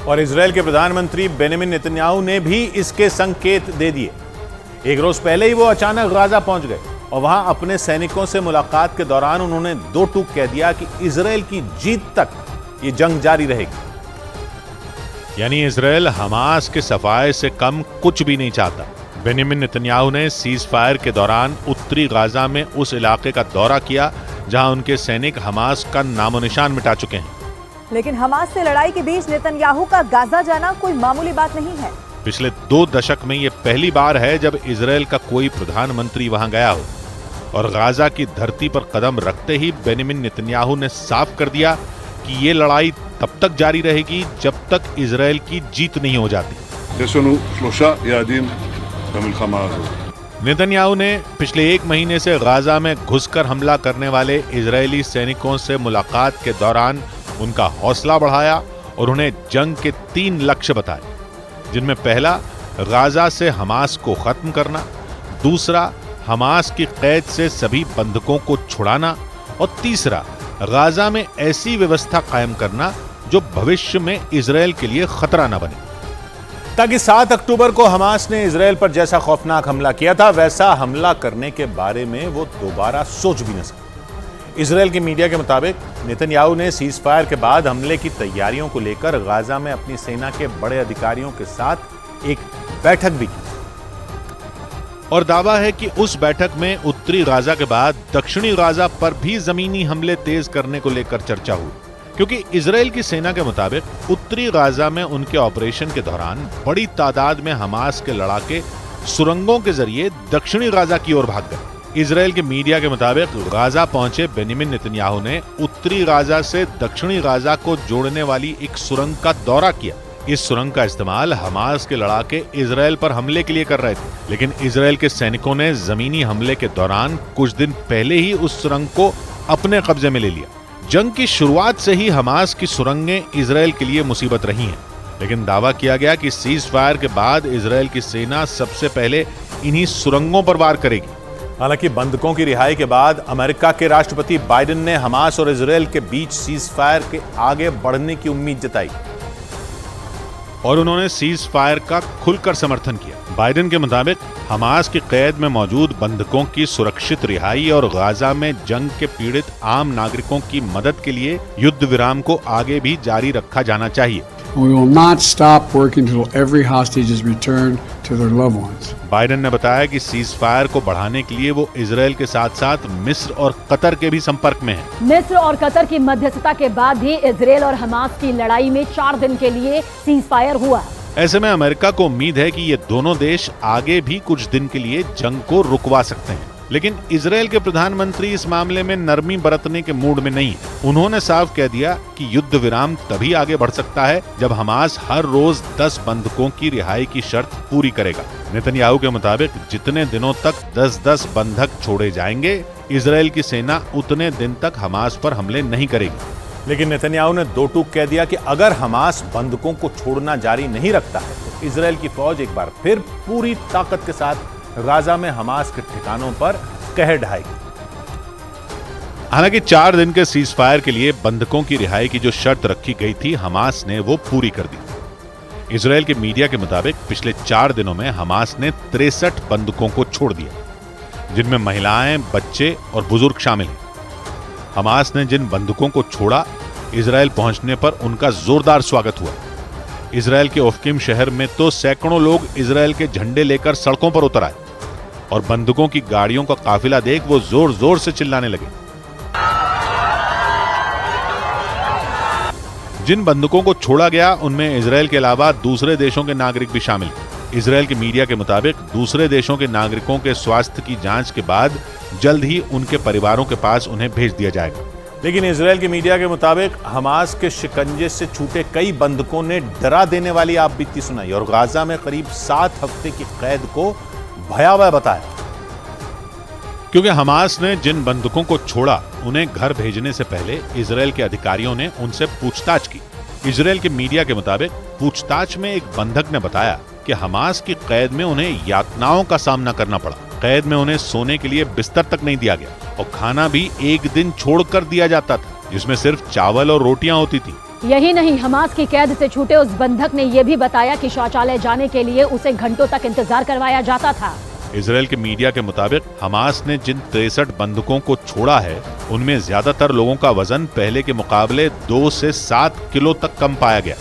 और इजरायल के प्रधानमंत्री बेंजामिन नेतन्याहू ने भी इसके संकेत दे दिए। एक रोज पहले ही वो अचानक गाजा पहुंच गए और वहां अपने सैनिकों से मुलाकात के दौरान उन्होंने दो टूक कह दिया कि इजरायल की जीत तक ये जंग जारी रहेगी। यानी इजरायल हमास के सफाए से कम कुछ भी नहीं चाहता। बेंजामिन नेतन्याहू ने सीज फायर के दौरान उत्तरी गाजा में उस इलाके का दौरा किया जहां उनके सैनिक हमास का नामो निशान मिटा चुके हैं। लेकिन हमास से लड़ाई के बीच नेतन्याहू का गाजा जाना कोई मामूली बात नहीं है। पिछले 2 दशक में ये पहली बार है जब इजरायल का कोई प्रधानमंत्री वहां गया हो और गाजा की धरती पर कदम रखते ही बेंजामिन नेतन्याहू ने साफ कर दिया कि ये लड़ाई तब तक जारी रहेगी जब तक इजरायल की जीत नहीं हो जाती। नेतन्याहू ने पिछले 1 महीने से गाजा में घुसकर हमला करने वाले इजरायली सैनिकों से मुलाकात के दौरान उनका हौसला बढ़ाया और उन्हें जंग के 3 लक्ष्य बताए, जिनमें पहला गाजा से हमास को खत्म करना, दूसरा हमास की कैद से सभी बंधकों को छुड़ाना और तीसरा गाजा में ऐसी व्यवस्था कायम करना जो भविष्य में इजरायल के लिए खतरा न बने, ताकि 7 अक्टूबर को हमास ने इजरायल पर जैसा खौफनाक हमला किया था वैसा हमला करने के बारे में वो दोबारा सोच भी न सके। इजरायल की मीडिया के मुताबिक नेतन्याहू ने सीज फायर के बाद हमले की तैयारियों को लेकर गाजा में अपनी सेना के बड़े अधिकारियों के साथ एक बैठक भी की और दावा है कि उस बैठक में उत्तरी गाजा के बाद दक्षिणी गाजा पर भी जमीनी हमले तेज करने को लेकर चर्चा हुई, क्योंकि इजरायल की सेना के मुताबिक उत्तरी गाजा में उनके ऑपरेशन के दौरान बड़ी तादाद में हमास के लड़ाके सुरंगों के जरिए दक्षिणी गाजा की ओर भाग गए। इजरायल के मीडिया के मुताबिक गाजा पहुंचे बेंजामिन नेतन्याहू ने उत्तरी गाजा से दक्षिणी गाजा को जोड़ने वाली एक सुरंग का दौरा किया। इस सुरंग का इस्तेमाल हमास के लड़ाके इजरायल पर हमले के लिए कर रहे थे, लेकिन इजरायल के सैनिकों ने जमीनी हमले के दौरान कुछ दिन पहले ही उस सुरंग को अपने कब्जे में ले लिया। जंग की शुरुआत से ही हमास की सुरंगें इजरायल के लिए मुसीबत रही हैं, लेकिन दावा किया गया कि सीज फायर के बाद इजरायल की सेना सबसे पहले इन्हीं सुरंगों पर वार करेगी। हालांकि बंधकों की रिहाई के बाद अमेरिका के राष्ट्रपति बाइडेन ने हमास और इजरायल के बीच सीज फायर के आगे बढ़ने की उम्मीद जताई और उन्होंने सीज फायर का खुलकर समर्थन किया। बाइडेन के मुताबिक हमास की कैद में मौजूद बंधकों की सुरक्षित रिहाई और गाजा में जंग के पीड़ित आम नागरिकों की मदद के लिए युद्ध विराम को आगे भी जारी रखा जाना चाहिए। We will not stop working until every hostage is returned to their loved ones. Biden ने बताया कि सीज फायर को बढ़ाने के लिए वो इजरायल के साथ-साथ मिस्र और कतर के भी संपर्क में हैं। मिस्र और कतर की मध्यस्थता के बाद भी इजरायल और हमास की लड़ाई में 4 दिन के लिए सीज फायर हुआ। ऐसे में अमेरिका को उम्मीद है कि ये दोनों देश आगे भी कुछ दिन के लिए जंग को रुकवा सकते हैं, लेकिन इजरायल के प्रधानमंत्री इस मामले में नरमी बरतने के मूड में नहीं है। उन्होंने साफ कह दिया कि युद्ध विराम तभी आगे बढ़ सकता है जब हमास हर रोज 10 बंधकों की रिहाई की शर्त पूरी करेगा। नेतन्याहू के मुताबिक जितने दिनों तक 10-10 बंधक छोड़े जाएंगे, इजरायल की सेना उतने दिन तक हमास पर हमले नहीं करेगी। लेकिन नेतन्याहू ने दो टूक कह दिया कि अगर हमास बंधकों को छोड़ना जारी नहीं रखता है तो इजरायल की फौज एक बार फिर पूरी ताकत के साथ गाजा में हमास के ठिकानों पर कहर ढाएगी। हालांकि 4 दिन के सीज फायर के लिए बंधकों की रिहाई की जो शर्त रखी गई थी, हमास ने वो पूरी कर दी। इजरायल के मीडिया के मुताबिक पिछले 4 दिनों में हमास ने 63 बंधकों को छोड़ दिया, जिनमें महिलाएं, बच्चे और बुजुर्ग शामिल हैं। हमास ने जिन बंधकों को छोड़ा, इजरायल पहुंचने पर उनका जोरदार स्वागत हुआ। इजरायल के ओफकिम शहर में तो सैकड़ों लोग इजरायल के झंडे लेकर सड़कों पर उतर आए और बंधकों की गाड़ियों का काफिला देख वो जोर जोर से चिल्लाने लगे। जिन बंधकों को छोड़ा गया उनमें इजरायल के अलावा दूसरे देशों के नागरिक भी शामिल हैं। इजरायल की मीडिया के मुताबिक दूसरे देशों के नागरिकों के स्वास्थ्य की जांच के बाद जल्द ही उनके परिवारों के पास उन्हें भेज दिया जाएगा। लेकिन इजरायल की मीडिया के मुताबिक हमास के शिकंजे से छूटे कई बंधकों ने डरा देने वाली आपबीती सुनाई और गाजा में करीब 7 हफ्ते की कैद को भयावह बताया, क्योंकि हमास ने जिन बंधकों को छोड़ा उन्हें घर भेजने से पहले इजरायल के अधिकारियों ने उनसे पूछताछ की। इजरायल के मीडिया के मुताबिक पूछताछ में एक बंधक ने बताया कि हमास की कैद में उन्हें यातनाओं का सामना करना पड़ा। कैद में उन्हें सोने के लिए बिस्तर तक नहीं दिया गया और खाना भी एक दिन छोड़कर दिया जाता था, जिसमें सिर्फ चावल और रोटियां होती थी। यही नहीं, हमास की कैद से छूटे उस बंधक ने यह भी बताया कि शौचालय जाने के लिए उसे घंटों तक इंतजार करवाया जाता था। इजराइल के मीडिया के मुताबिक हमास ने जिन 63 बंधकों को छोड़ा है, उनमें ज्यादातर लोगों का वजन पहले के मुकाबले 2 से 7 किलो तक कम पाया गया।